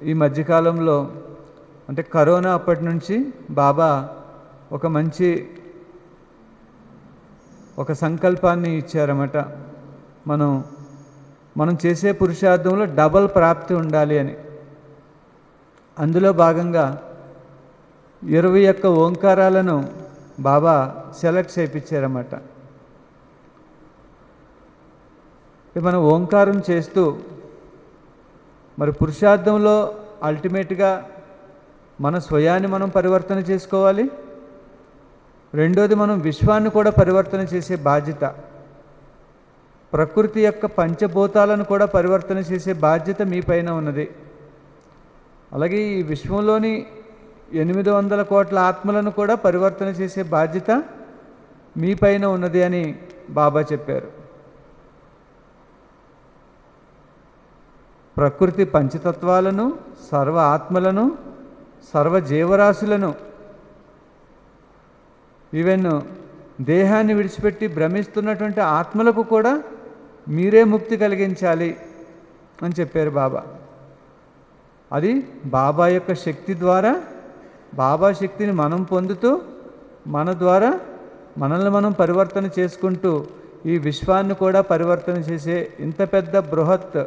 ఈ మధ్యకాలంలో అంటే కరోనా అప్పటి నుంచి బాబా ఒక మంచి ఒక సంకల్పాన్ని ఇచ్చారన్నమాట. మనం చేసే పురుషార్థంలో డబల్ ప్రాప్తి ఉండాలి అని. అందులో భాగంగా 21 ఓంకారాలను బాబా సెలెక్ట్ చేయించారన్నమాట. మనం ఓంకారం చేస్తూ మరి పురుషార్థంలో అల్టిమేట్గా మన స్వయాన్ని మనం పరివర్తన చేసుకోవాలి. రెండోది మనం విశ్వాన్ని కూడా పరివర్తన చేసే బాధ్యత, ప్రకృతి యొక్క పంచభూతాలను కూడా పరివర్తన చేసే బాధ్యత మీ పైన ఉన్నది. అలాగే ఈ విశ్వంలోని 800 కోట్ల ఆత్మలను కూడా పరివర్తన చేసే బాధ్యత మీ పైన ఉన్నది అని బాబా చెప్పారు. ప్రకృతి పంచతత్వాలను, సర్వ ఆత్మలను, సర్వ జీవరాశులను, ఈవెన్ దేహాన్ని విడిచిపెట్టి భ్రమిస్తున్నటువంటి ఆత్మలకు కూడా మీరే ముక్తి కలిగించాలి అని చెప్పారు బాబా. అది బాబా యొక్క శక్తి ద్వారా, బాబా శక్తిని మనం పొందుతూ మన ద్వారా మనల్ని మనం పరివర్తన చేసుకుంటూ ఈ విశ్వాన్ని కూడా పరివర్తన చేసే ఇంత పెద్ద బృహత్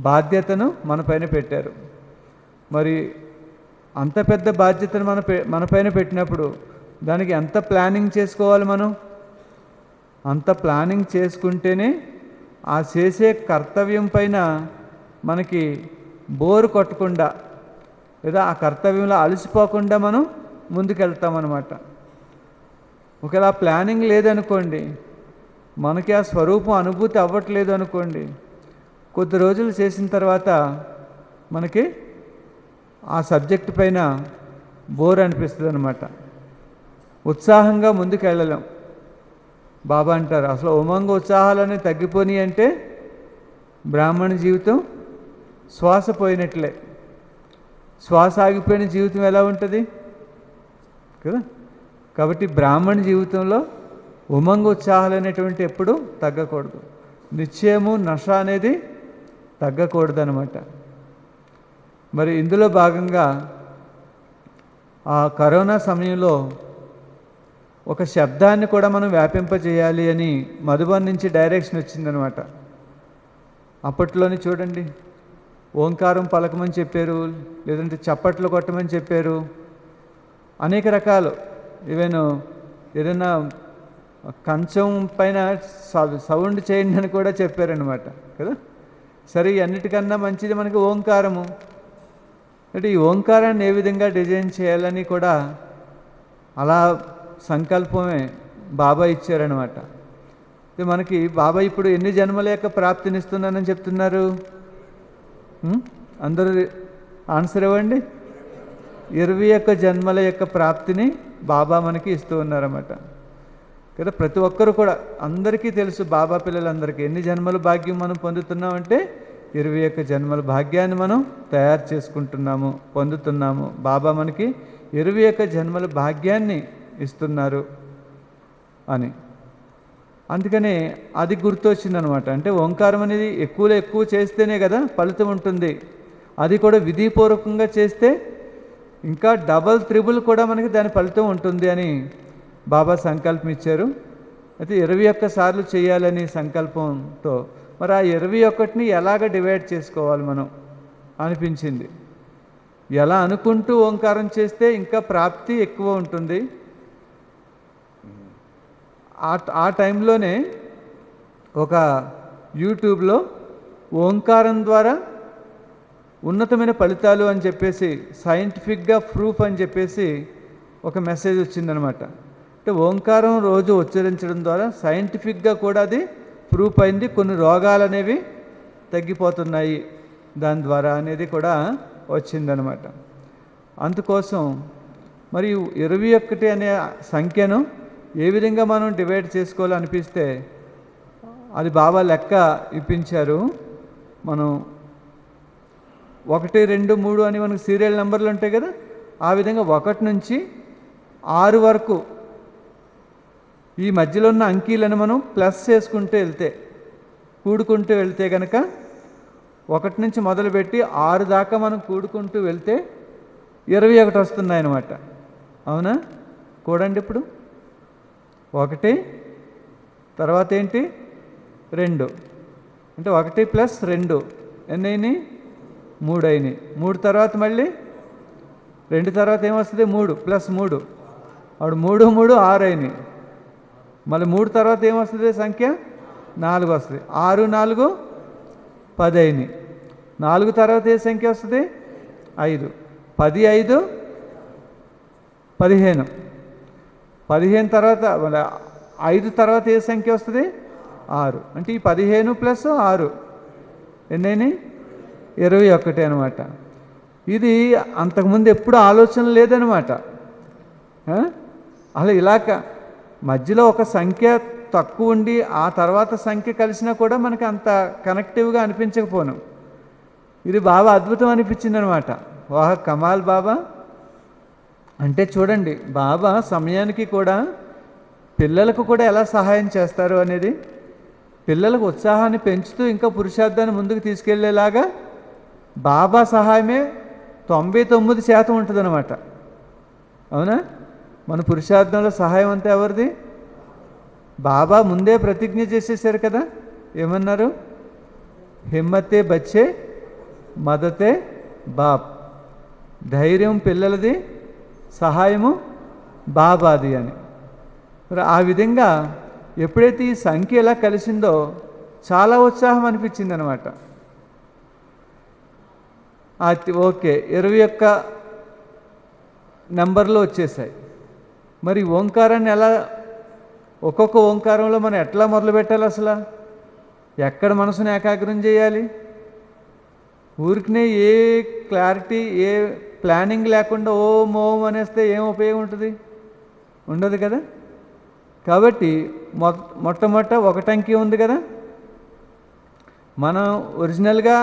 బాధ్యతను మన పైన పెట్టారు. మరి అంత పెద్ద బాధ్యతను మన పైన పెట్టినప్పుడు దానికి ఎంత ప్లానింగ్ చేసుకోవాలి? మనం అంత ప్లానింగ్ చేసుకుంటేనే ఆ చేసే కర్తవ్యం పైన మనకి బోరు కొట్టకుండా లేదా ఆ కర్తవ్యంలో అలసిపోకుండా మనం ముందుకెళ్తామన్నమాట. ఒకవేళ ప్లానింగ్ లేదనుకోండి, మనకి ఆ స్వరూపం అనుభూతి అవ్వట్లేదు అనుకోండి, కొద్ది రోజులు చేసిన తర్వాత మనకి ఆ సబ్జెక్ట్ పైన బోర్ అనిపిస్తుంది అన్నమాట. ఉత్సాహంగా ముందుకు వెళ్ళలేం. బాబా అంటారు, అసలు ఉమంగ ఉత్సాహాలన్నీ తగ్గిపోయి అంటే బ్రాహ్మణ జీవితం శ్వాస పోయినట్లే. శ్వాస ఆగిపోయిన జీవితం ఎలా ఉంటుంది కదా? కాబట్టి బ్రాహ్మణ జీవితంలో ఉమంగ ఉత్సాహాలు అనేటువంటి ఎప్పుడు తగ్గకూడదు. నిశ్చయము నష అనేది తగ్గకూడదు అనమాట. మరి ఇందులో భాగంగా ఆ కరోనా సమయంలో ఒక శబ్దాన్ని కూడా మనం వ్యాపింపజేయాలి అని మధుబన్ నుంచి డైరెక్షన్ వచ్చిందనమాట. అప్పట్లోనే చూడండి, ఓంకారం పలకమని చెప్పారు, లేదంటే చప్పట్లు కొట్టమని చెప్పారు, అనేక రకాలు. ఈవెన్ ఏదైనా కంచం పైన సౌండ్ చేయండి అని కూడా చెప్పారనమాట కదా. సరే, అన్నిటికన్నా మంచిది మనకి ఓంకారము. అంటే ఈ ఓంకారాన్ని ఏ విధంగా డిజైన్ చేయాలని కూడా అలా సంకల్పమే బాబా ఇచ్చారనమాట. మనకి బాబా ఇప్పుడు ఎన్ని జన్మల యొక్క ప్రాప్తినిస్తున్నానని చెప్తున్నారు? అందరూ ఆన్సర్ ఇవ్వండి. 21 జన్మల యొక్క ప్రాప్తిని బాబా మనకి ఇస్తూ ఉన్నారన్నమాట కదా. ప్రతి ఒక్కరు కూడా, అందరికీ తెలుసు, బాబా పిల్లలందరికీ ఎన్ని జన్మల భాగ్యం మనం పొందుతున్నామంటే 21 జన్మల భాగ్యాన్ని మనం తయారు చేసుకుంటున్నాము, పొందుతున్నాము. బాబా మనకి 21 జన్మల భాగ్యాన్ని ఇస్తున్నారు అని. అందుకనే అది గుర్తొచ్చిందనమాట. అంటే ఓంకారం అనేది ఎక్కువ చేస్తేనే కదా ఫలితం ఉంటుంది. అది కూడా విధిపూర్వకంగా చేస్తే ఇంకా డబల్ త్రిబుల్ కూడా మనకి దాని ఫలితం ఉంటుంది అని బాబా సంకల్పం ఇచ్చారు. అయితే 21 సార్లు చేయాలని సంకల్పంతో మరి ఆ 21ని ఎలాగ డివైడ్ చేసుకోవాలి మనం అనిపించింది. ఎలా అనుకుంటూ ఓంకారం చేస్తే ఇంకా ప్రాప్తి ఎక్కువ ఉంటుంది. ఆ టైంలోనే ఒక యూట్యూబ్లో ఓంకారం ద్వారా ఉన్నతమైన ఫలితాలు అని చెప్పేసి, సైంటిఫిక్గా ప్రూఫ్ అని చెప్పేసి ఒక మెసేజ్ వచ్చిందనమాట. అంటే ఓంకారం రోజు ఉచ్చరించడం ద్వారా సైంటిఫిక్గా కూడా అది ప్రూఫ్ అయింది. కొన్ని రోగాలు అనేవి తగ్గిపోతున్నాయి దాని ద్వారా అనేది కూడా వచ్చిందనమాట. అందుకోసం మరి 21 అనే సంఖ్యను ఏ విధంగా మనం డివైడ్ చేసుకోవాలనిపిస్తే అది బాబా లెక్క ఇప్పించారు. మనం 1, 2, 3 అని మనకు సీరియల్ నెంబర్లు ఉంటాయి కదా, ఆ విధంగా 1 నుంచి 6 వరకు ఈ మధ్యలో ఉన్న అంకీలను మనం ప్లస్ చేసుకుంటూ వెళ్తే, కూడుకుంటూ వెళ్తే కనుక 1 నుంచి మొదలుపెట్టి 6 దాకా మనం కూడుకుంటూ వెళ్తే 21 వస్తున్నాయి అన్నమాట. అవునా? కూడండి ఇప్పుడు. 1 తర్వాత ఏంటి 2 అంటే 1 + 2 ఎన్ని అయినాయి? 3 అయినాయి. 3 తర్వాత మళ్ళీ 2 తర్వాత ఏమొస్తుంది? 3 + 3 అప్పుడు 3 3 6 అయినాయి. మళ్ళీ 3 తర్వాత ఏమొస్తుంది? సంఖ్య 4 వస్తుంది. 6 4 10 అయినాయి. 4 తర్వాత ఏ సంఖ్య వస్తుంది? 5. 10 5 15. 15 తర్వాత 5 తర్వాత ఏ సంఖ్య వస్తుంది? 6. అంటే ఈ 15 + 6 ఎన్నైనాయి? 21 అనమాట. ఇది అంతకుముందు ఎప్పుడు ఆలోచన లేదనమాట. అలా ఇలాక మధ్యలో ఒక సంఖ్య తక్కువ ఉండి ఆ తర్వాత సంఖ్య కలిసినా కూడా మనకి అంత కనెక్టివ్గా అనిపించకపోను. ఇది బాగా అద్భుతం అనిపించింది అనమాట. వాహ్ కమాల్ బాబా. అంటే చూడండి, బాబా సమయానికి కూడా పిల్లలకు కూడా ఎలా సహాయం చేస్తారు అనేది, పిల్లలకు ఉత్సాహాన్ని పెంచుతూ ఇంకా పురుషార్థాన్ని ముందుకు తీసుకెళ్లేలాగా బాబా సహాయమే 99% ఉంటుందన్నమాట. అవునా? మన పురుషార్థంలో సహాయం అంతా ఎవరిది? బాబా ముందే ప్రతిజ్ఞ చేసేసారు కదా. ఏమన్నారు? హిమ్మతే బచ్చే మదతే బాప్. ధైర్యం పిల్లలది, సహాయము బాబాది అని. మరి ఆ విధంగా ఎప్పుడైతే ఈ సంఖ్య ఎలా కలిసిందో చాలా ఉత్సాహం అనిపించింది అనమాట. ఓకే 21 నెంబర్లో వచ్చేసాయి. మరి ఓంకారాన్ని ఎలా, ఒక్కొక్క ఓంకారంలో మనం ఎట్లా మొదలు పెట్టాలి? అసలు ఎక్కడ మనసును ఏకాగ్రం చేయాలి? ఊరికనే ఏ క్లారిటీ, ఏ ప్లానింగ్ లేకుండా ఓం ఓం అనేస్తే ఏం ఉపయోగం ఉంటుంది? ఉండదు కదా. కాబట్టి మొట్టమొదట 1 అంకె ఉంది కదా. మనం ఒరిజినల్గా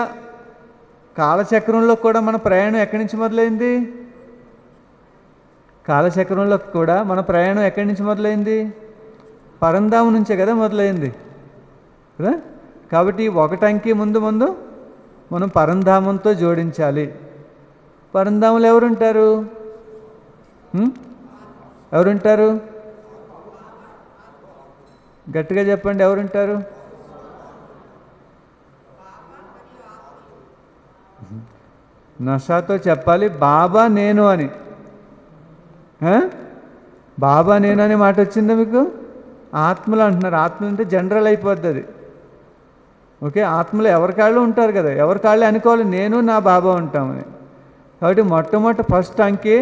కాలచక్రంలో కూడా మన ప్రయాణం ఎక్కడి నుంచి మొదలైంది? కాలచక్రంలో కూడా మన ప్రయాణం ఎక్కడి నుంచి మొదలైంది? పరంధామం నుంచే కదా మొదలైంది కదా. కాబట్టి 1 అంకె ముందు మనం పరంధామంతో జోడించాలి. పరంధాములు ఎవరుంటారు? ఎవరుంటారు? గట్టిగా చెప్పండి, ఎవరుంటారు? నషాతో చెప్పాలి, బాబా నేను అని. బాబా నేను అనే మాట వచ్చిందా మీకు? ఆత్మలు అంటున్నారు. ఆత్మలు అంటే జనరల్ అయిపోద్ది అది. ఓకే, ఆత్మలు ఎవరి కాళ్ళు ఉంటారు కదా, ఎవరి కాళ్ళే అనుకోవాలి నేను నా బాబా ఉంటామని. కాబట్టి మొట్టమొదటి ఫస్ట్ అంకె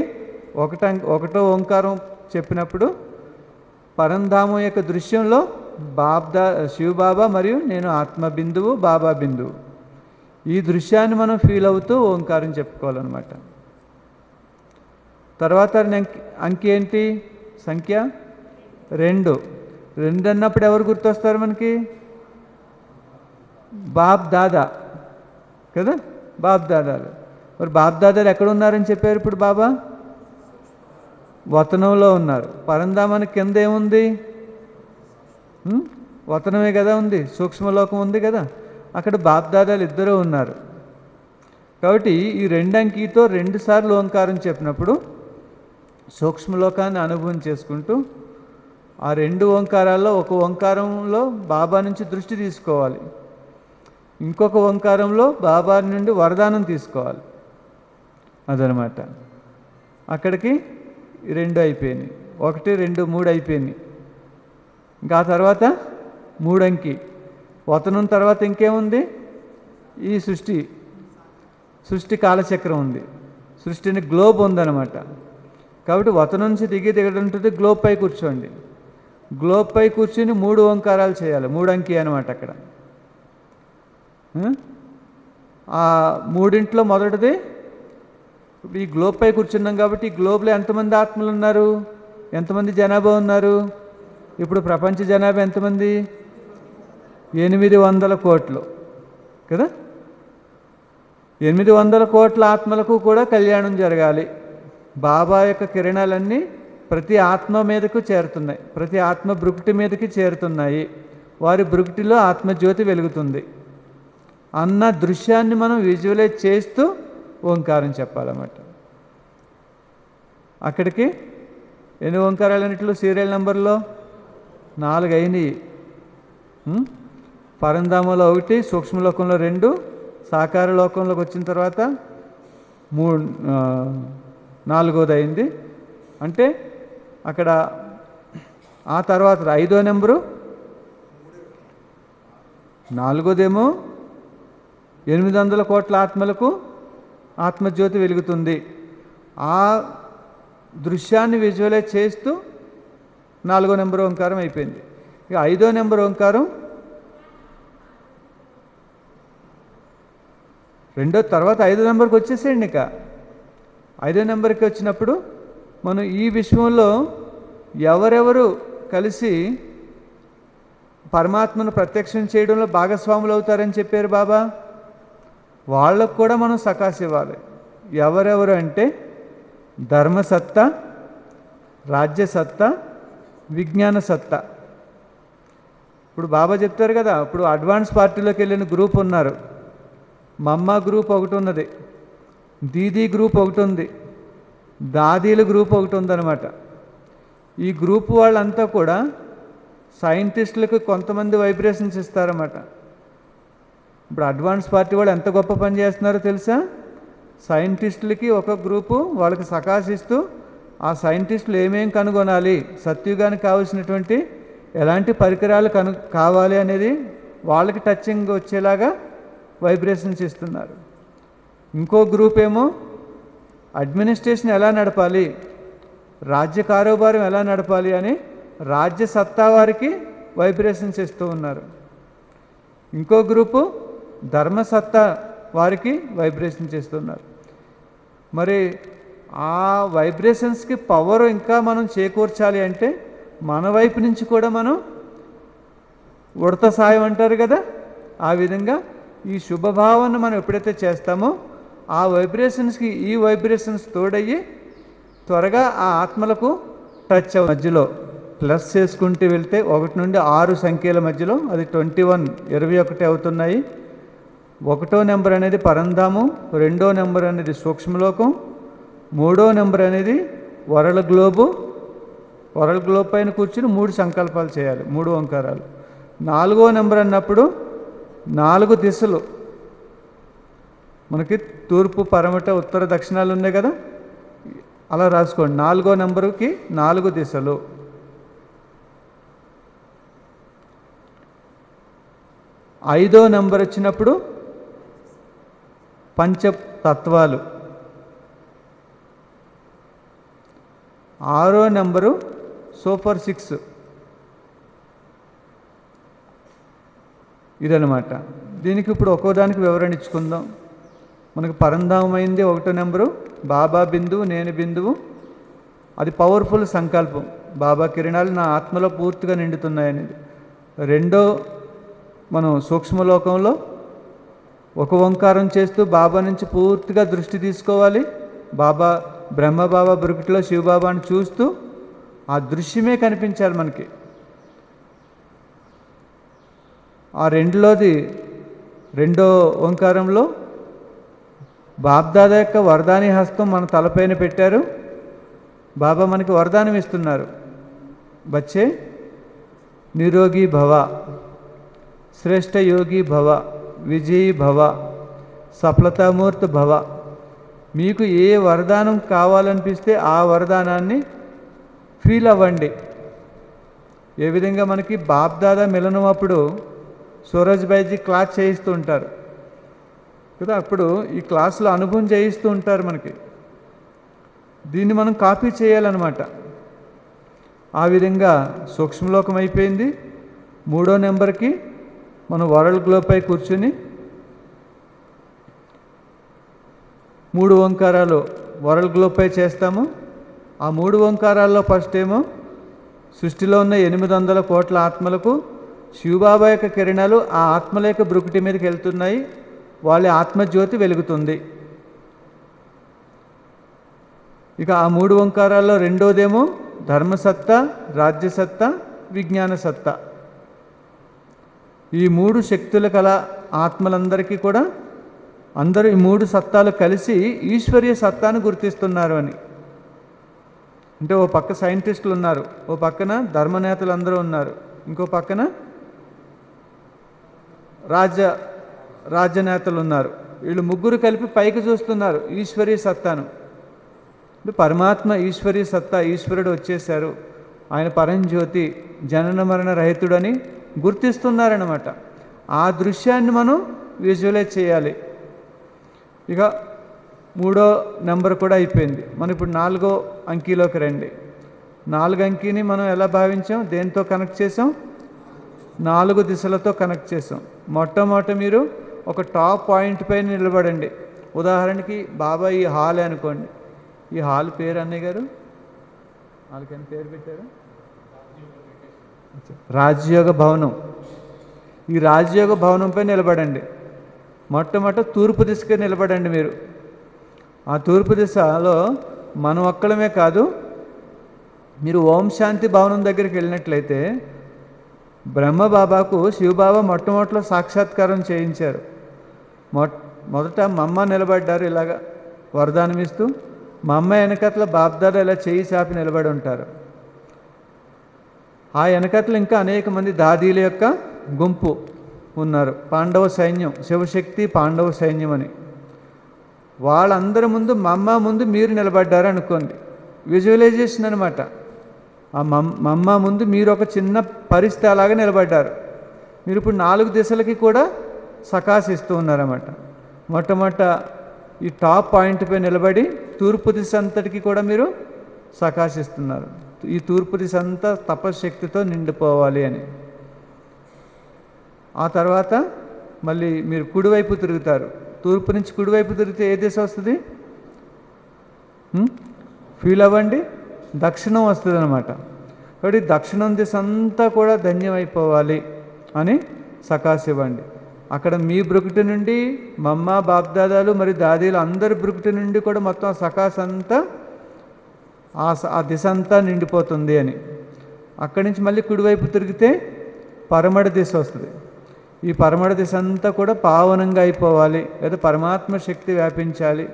1 ఓంకారం చెప్పినప్పుడు పరంధామం యొక్క దృశ్యంలో శివబాబా మరియు నేను ఆత్మ బిందువు, బాబా బిందువు. ఈ దృశ్యాన్ని మనం ఫీల్ అవుతూ ఓంకారం చెప్పుకోవాలన్నమాట. తర్వాత అంకె ఏంటి? సంఖ్య 2. 2 అన్నప్పుడు ఎవరు గుర్తొస్తారు మనకి? బాప్ దాదా కదా, బాప్ దాదాలు. మరి బాప్ దాదాలు ఎక్కడ ఉన్నారని చెప్పారు ఇప్పుడు బాబా? వతనంలో ఉన్నారు. పరంధామానికి కింద ఏముంది? వతనమే కదా ఉంది, సూక్ష్మలోకం ఉంది కదా. అక్కడ బాప్ దాదాలు ఇద్దరూ ఉన్నారు. కాబట్టి ఈ 2 అంకెతో 2 సార్లు ఓంకారం చెప్పినప్పుడు సూక్ష్మలోకాన్ని అనుభవం చేసుకుంటూ ఆ 2 ఓంకారాల్లో ఒక ఓంకారంలో బాబా నుంచి దృష్టి తీసుకోవాలి, ఇంకొక ఓంకారంలో బాబా నుండి వరదానం తీసుకోవాలి. అదనమాట. అక్కడికి 2 అయిపోయినాయి. 1 2 3 అయిపోయినాయి. ఇంకా ఆ తర్వాత 3 అంకె వతనం తర్వాత ఇంకేముంది? ఈ సృష్టి కాలచక్రం ఉంది. సృష్టిని గ్లోబ్ ఉందన్నమాట. కాబట్టి వతనం నుంచి దిగడం ఉంటుంది. గ్లోబ్ పై కూర్చోండి. గ్లోబ్ పై కూర్చుని 3 ఓంకారాలు చేయాలి. 3 అంకె అనమాట అక్కడ. ఆ 3 మొదటిది ఈ గ్లోబ్ పై కూర్చున్నాం కాబట్టి ఈ గ్లోబ్లో ఎంతమంది ఆత్మలు ఉన్నారు? ఎంతమంది జనాభా ఉన్నారు? ఇప్పుడు ప్రపంచ జనాభా ఎంతమంది? 800 కోట్లు కదా. 800 కోట్ల ఆత్మలకు కూడా కళ్యాణం జరగాలి. బాబా యొక్క కిరణాలన్నీ ప్రతి ఆత్మ మీదకు చేరుతున్నాయి, ప్రతి ఆత్మ బ్రుకుటి మీదకి చేరుతున్నాయి. వారి బ్రుకుటిలో ఆత్మజ్యోతి వెలుగుతుంది. అన్న దృశ్యాన్ని మనం విజువలైజ్ చేస్తూ ఓంకారం చెప్పాలన్నమాట. అక్కడికి ఎన్ని ఓంకారాలు అన్నిట్లు సీరియల్ నెంబర్లో 4 అయినాయి. పరంధామంలో 1, సూక్ష్మలోకంలో 2, సాకార లోకంలోకి వచ్చిన తర్వాత 4వది అయింది. అంటే అక్కడ ఆ తర్వాత 5వ నెంబరు 4వదేమో 800 కోట్ల ఆత్మలకు ఆత్మజ్యోతి వెలుగుతుంది. ఆ దృశ్యాన్ని విజువలైజ్ చేస్తూ 4వ నెంబర్ ఓంకారం అయిపోయింది. ఇక 5వ నెంబర్ ఓంకారం తర్వాత 5వ నెంబర్కి వచ్చేసేయండి. ఇక 5వ నెంబర్కి వచ్చినప్పుడు మనం ఈ విశ్వంలో ఎవరెవరు కలిసి పరమాత్మను ప్రత్యక్షం చేయడంలో భాగస్వాములు అవుతారని చెప్పారు బాబా, వాళ్ళకు కూడా మనం సకాశ ఇవ్వాలి. ఎవరెవరు అంటే ధర్మసత్తా, రాజ్యసత్తా, విజ్ఞాన సత్తా. ఇప్పుడు బాబా చెప్తారు కదా, ఇప్పుడు అడ్వాన్స్ పార్టీలోకి వెళ్ళిన గ్రూప్ ఉన్నారు. మమ్మ గ్రూప్ ఒకటి ఉన్నది, దీదీ గ్రూప్ ఒకటి ఉంది, దాదీల గ్రూప్ ఒకటి ఉందన్నమాట. ఈ గ్రూప్ వాళ్ళంతా కూడా సైంటిస్టులకు కొంతమంది వైబ్రేషన్స్ ఇస్తారన్నమాట. ఇప్పుడు అడ్వాన్స్ పార్టీ వాళ్ళు ఎంత గొప్ప పని చేస్తున్నారో తెలుసా? సైంటిస్టులకి ఒక గ్రూపు వాళ్ళకి సకాశిస్తూ ఆ సైంటిస్టులు ఏమేం కనుగొనాలి, సత్యుగానికి కావాల్సినటువంటి ఎలాంటి పరికరాలు కావాలి అనేది వాళ్ళకి టచింగ్ వచ్చేలాగా వైబ్రేషన్స్ ఇస్తున్నారు. ఇంకో గ్రూప్ ఏమో అడ్మినిస్ట్రేషన్ ఎలా నడపాలి, రాజ్య కారోబారం ఎలా నడపాలి అని రాజ్య సత్తా వారికి వైబ్రేషన్స్ ఇస్తూ ఉన్నారు. ఇంకో గ్రూపు ధర్మసత్తా వారికి వైబ్రేషన్స్ ఇస్తున్నారు. మరి ఆ వైబ్రేషన్స్కి పవర్ ఇంకా మనం చేకూర్చాలి అంటే మన వైపు నుంచి కూడా మనం ఉడత సాయం అంటారు కదా, ఆ విధంగా ఈ శుభభావాన్ని మనం ఎప్పుడైతే చేస్తామో ఆ వైబ్రేషన్స్కి ఈ వైబ్రేషన్స్ తోడయ్యి త్వరగా ఆ ఆత్మలకు టచ్ మధ్యలో ప్లస్ చేసుకుంటూ వెళ్తే 1 నుండి 6 సంఖ్యల మధ్యలో అది 21 అవుతున్నాయి. 1వ నెంబర్ అనేది పరంధామం, 2వ నెంబర్ అనేది సూక్ష్మలోకం, 3వ నెంబర్ అనేది వరల్డ్ గ్లోబు. వరల్డ్ గ్లోబ్ పైన కూర్చుని 3 సంకల్పాలు చేయాలి, 3 ఓంకారాలు. 4వ నెంబర్ అన్నప్పుడు 4 దిశలు మనకి తూర్పు, పరమట, ఉత్తర, దక్షిణాలు ఉన్నాయి కదా, అలా రాసుకోండి. 4వ నెంబరుకి 4 దిశలు. 5వ నెంబర్ వచ్చినప్పుడు పంచతత్వాలు. 6వ నెంబరు సూపర్ 6 ఇదనమాట. దీనికి ఇప్పుడు ఒక్కోదానికి వివరణ ఇచ్చుకుందాం. మనకు పరంధామమైంది 1వ నెంబరు, బాబా బిందువు, నేను బిందువు. అది పవర్ఫుల్ సంకల్పం, బాబా కిరణాలు నా ఆత్మలో పూర్తిగా నిండుతున్నాయనేది. 2వ మనం సూక్ష్మలోకంలో 1 ఓంకారం చేస్తూ బాబా నుంచి పూర్తిగా దృష్టి తీసుకోవాలి. బాబా బ్రహ్మబాబా బ్రుకుటిలో శివబాబాని చూస్తూ ఆ దృశ్యమే కనిపించాలి మనకి. ఆ 2లోది 2వ ఓంకారంలో బాబ్దాదా యొక్క వరదాని హస్తం మన తలపైన పెట్టారు. బాబా మనకి వరదానం ఇస్తున్నారు. బచ్చే నిరోగి భవ, శ్రేష్ఠ యోగి భవ, విజయీ భవ, సఫలతామూర్తి భవ. మీకు ఏ వరదానం కావాలనిపిస్తే ఆ వరదానాన్ని ఫీల్ అవ్వండి. ఏ విధంగా మనకి బాబ్దాదా మిలనం అప్పుడు సూరజ్ భాయ్జీ క్లాస్ చేయిస్తూ ఉంటారు కదా, అప్పుడు ఈ క్లాసులో అనుభవం చేయిస్తూ ఉంటారు మనకి. దీన్ని మనం కాపీ చేయాలన్నమాట. ఆ విధంగా సూక్ష్మలోకం అయిపోయింది. 3వ నెంబర్కి మనం వరల్డ్ గ్లోబ్ పై కూర్చుని 3 ఓంకారాలు వరల్డ్ గ్లోబ్ పై చేస్తాము. ఆ 3 ఓంకారాల్లో ఫస్ట్ ఏమో సృష్టిలో ఉన్న 800 కోట్ల ఆత్మలకు శివబాబా యొక్క కిరణాలు ఆ ఆత్మల యొక్క బ్రుకుటి మీదకి వెళ్తున్నాయి. వాళ్ళ ఆత్మజ్యోతి వెలుగుతుంది. ఇక ఆ 3 ఓంకారాల్లో 2వదేమో ధర్మసత్తా, రాజ్యసత్తా, విజ్ఞాన సత్తా. ఈ 3 శక్తుల కల ఆత్మలందరికీ కూడా అందరూ ఈ 3 సత్తాలు కలిసి ఈశ్వరీయ సత్తాను గుర్తిస్తున్నారు అని. అంటే ఓ పక్క సైంటిస్టులు ఉన్నారు, ఓ పక్కన ధర్మనేతలు అందరూ ఉన్నారు, ఇంకో పక్కన రాజ్యనేతలు ఉన్నారు. వీళ్ళు ముగ్గురు కలిపి పైకి చూస్తున్నారు ఈశ్వరీయ సత్తాను. పరమాత్మ ఈశ్వరీయ సత్తా, ఈశ్వరుడు వచ్చేశారు, ఆయన పరంజ్యోతి, జనన మరణ రహితుడని గుర్తిస్తున్నారన్నమాట. ఆ దృశ్యాన్ని మనం విజువలైజ్ చేయాలి. ఇక 3వ నెంబర్ కూడా అయిపోయింది. మనం ఇప్పుడు 4వ అంకెలోకి రండి. 4 అంకెని మనం ఎలా భావించాం, దేంతో కనెక్ట్ చేసాం? 4 దిశలతో కనెక్ట్ చేసాం. మొట్టమొదట మీరు ఒక టాప్ పాయింట్ పైన నిలబడండి. ఉదాహరణకి బాబా ఈ హాల్ అనుకోండి. ఈ హాల్ పేరు అన్నయ్య గారు వాళ్ళకైనా పేరు పెట్టారు, రాజయోగ భవనం. ఈ రాజయోగ భవనంపై నిలబడండి. మొట్టమొదట తూర్పు దిశగా నిలబడండి మీరు. ఆ తూర్పు దిశలో మనం ఒక్కడమే కాదు, మీరు ఓం శాంతి భవనం దగ్గరికి వెళ్ళినట్లయితే బ్రహ్మబాబాకు శివబాబా మొట్టమొదటిలో సాక్షాత్కారం చేయించారు. మొదట మా అమ్మ నిలబడ్డారు ఇలాగా వరదానం ఇస్తూ. మా అమ్మ వెనకట్ల బాబ్దాదా ఇలా చేయి చాపి నిలబడి ఉంటారు. ఆ వెనకట్ల ఇంకా అనేక మంది దాదీల యొక్క గుంపు ఉన్నారు, పాండవ సైన్యం, శివశక్తి పాండవ సైన్యం అని. వాళ్ళందరి ముందు మా అమ్మ ముందు మీరు నిలబడ్డారు అనుకోండి. విజువలైజేషన్ అనమాట. ఆ మా అమ్మ ముందు మీరు ఒక చిన్న పరిస్థితి అలాగే నిలబడ్డారు. మీరు ఇప్పుడు 4 దిశలకి కూడా సకాశిస్తూ ఉన్నారన్నమాట. మొట్టమొదట ఈ టాప్ పాయింట్ పై నిలబడి తూర్పు దిశ అంతటికి కూడా మీరు సకాశిస్తున్నారు. ఈ తూర్పు దిశ అంతా తపశక్తితో నిండిపోవాలి అని. ఆ తర్వాత మళ్ళీ మీరు కుడివైపు తిరుగుతారు. తూర్పు నుంచి కుడివైపు తిరిగితే ఏ దిశ వస్తుంది? ఫీల్ అవ్వండి, దక్షిణం వస్తుంది అనమాట. కాబట్టి దక్షిణం దిశ అంతా కూడా ధన్యమైపోవాలి అని సకాశ ఇవ్వండి. అక్కడ మీ బ్రుకుటి నుండి మమ్మ బాబ్దాదాలు మరి దాదీలు అందరి బ్రుకుటి నుండి కూడా మొత్తం సకాశ అంతా ఆ దిశ అంతా నిండిపోతుంది అని. అక్కడి నుంచి మళ్ళీ కుడివైపు తిరిగితే పరమడ దిశ వస్తుంది. ఈ పరమడ దిశ అంతా కూడా పావనంగా అయిపోవాలి, లేదా పరమాత్మ శక్తి వ్యాపించాలి.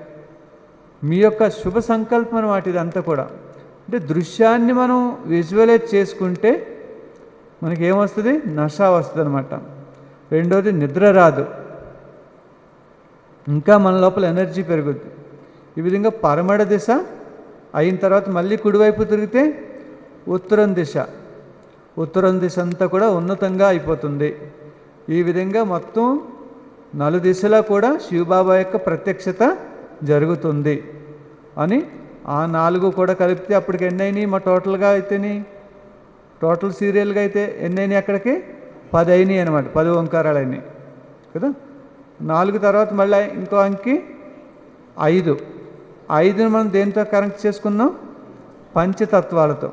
మీ యొక్క శుభ సంకల్పం అన్నమాట ఇదంతా కూడా. అంటే దృశ్యాన్ని మనం విజువలైజ్ చేసుకుంటే మనకేమొస్తుంది? నష వస్తుంది అనమాట. రెండోది నిద్ర రాదు, ఇంకా మన లోపల ఎనర్జీ పెరుగుద్ది. ఈ విధంగా పరమడ దిశ అయిన తర్వాత మళ్ళీ కుడివైపు తిరిగితే ఉత్తరం దిశ, ఉత్తరం దిశ అంతా కూడా ఉన్నతంగా అయిపోతుంది. ఈ విధంగా మొత్తం 4 దిశలా కూడా శివబాబా యొక్క ప్రత్యక్షత జరుగుతుంది అని. ఆ 4 కూడా కలిపితే అప్పటికి ఎన్నైనాయి మా టోటల్గా అయితేని, టోటల్ సీరియల్గా అయితే ఎన్నైనాయి? అక్కడికి 10 అయినాయి అనమాట. 10 ఓంకారాలు అయినాయి కదా. 4 తర్వాత మళ్ళీ ఇంకో అంకి 5. 5ని మనం దేంతో కనెక్ట్ చేసుకున్నాం? పంచతత్వాలతో.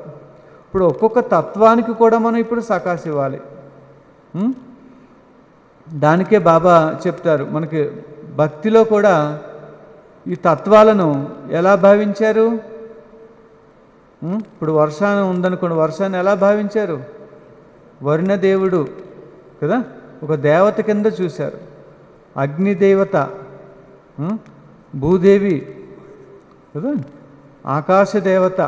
ఇప్పుడు ఒక్కొక్క తత్వానికి కూడా మనం ఇప్పుడు సకాశ ఇవ్వాలి. దానికే బాబా చెప్తారు మనకి భక్తిలో కూడా ఈ తత్వాలను ఎలా భావించారు. ఇప్పుడు వర్షాన్ని ఉందనుకోండి, వర్షాన్ని ఎలా భావించారు? వరుణదేవుడు కదా, ఒక దేవత కింద చూశారు. అగ్నిదేవత, భూదేవి కదా, ఆకాశదేవత.